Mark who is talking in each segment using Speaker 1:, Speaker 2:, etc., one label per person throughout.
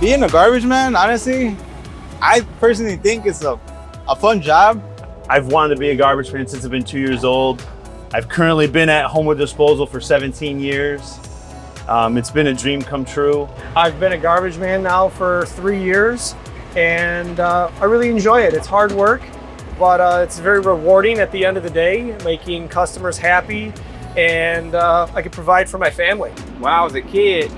Speaker 1: Being a garbage man, honestly, I personally think it's a fun job.
Speaker 2: I've wanted to be a garbage man since I've been 2 years old. I've currently been at Homewood Disposal for 17 years. It's been a dream come true.
Speaker 3: I've been a garbage man now for 3 years, and I really enjoy it. It's hard work, but it's very rewarding at the end of the day, making customers happy, and I can provide for my family.
Speaker 4: When I was a kid,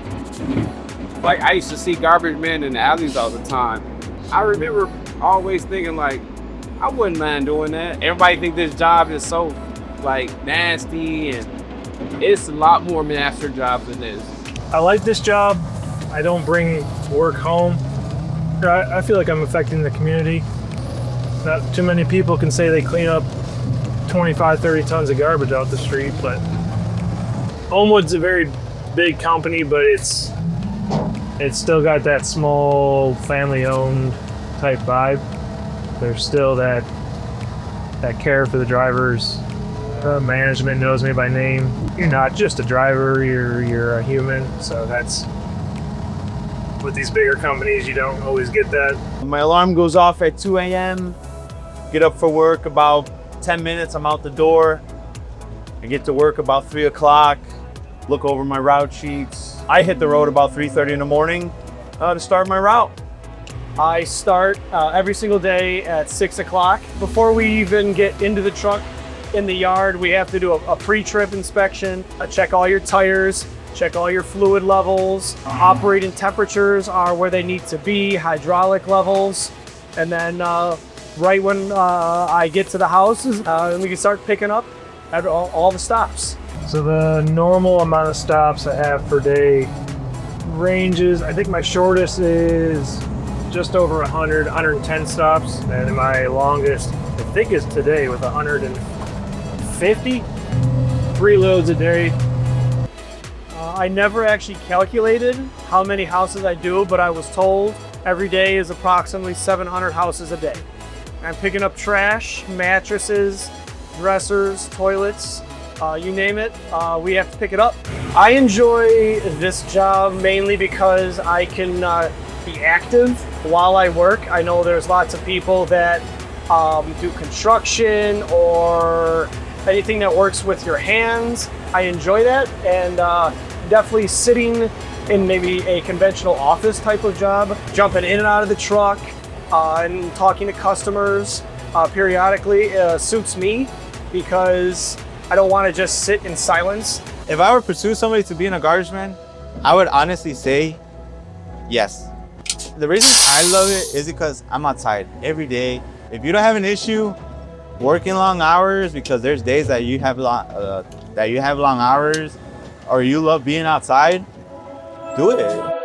Speaker 4: like I used to see garbage men in the alleys all the time. I remember always thinking like, I wouldn't mind doing that. Everybody think this job is so like nasty, and it's a lot more master job than this.
Speaker 5: I like this job. I don't bring work home. I feel like I'm affecting the community. Not too many people can say they clean up 25, 30 tons of garbage out the street, but Homewood's a very big company, but it's still got that small family-owned type vibe. There's still that care for the drivers. Management knows me by name. You're not just a driver, you're a human. So that's, with these bigger companies, you don't always get that.
Speaker 2: My alarm goes off at 2 a.m. Get up for work about 10 minutes, I'm out the door. I get to work about 3 o'clock, look over my route sheets. I hit the road about 3:30 in the morning to start my route.
Speaker 3: I start every single day at 6 o'clock. Before we even get into the truck in the yard, we have to do a pre-trip inspection, check all your tires, check all your fluid levels, operating temperatures are where they need to be, hydraulic levels, and then right when I get to the houses, we can start picking up at all the stops.
Speaker 5: So the normal amount of stops I have per day ranges, I think my shortest is just over 100, 110 stops, and my longest, I think, is today with 150, 3 loads a day.
Speaker 3: I never actually calculated how many houses I do, but I was told every day is approximately 700 houses a day. I'm picking up trash, mattresses, dressers, toilets, you name it, we have to pick it up. I enjoy this job mainly because I can be active while I work. I know there's lots of people that do construction or anything that works with your hands. I enjoy that, and definitely sitting in maybe a conventional office type of job, jumping in and out of the truck and talking to customers periodically suits me, because I don't want to just sit in silence.
Speaker 1: If I were to pursue somebody to being a garbage man, I would honestly say yes. The reason I love it is because I'm outside every day. If you don't have an issue working long hours, because there's days that you have long hours, or you love being outside, do it.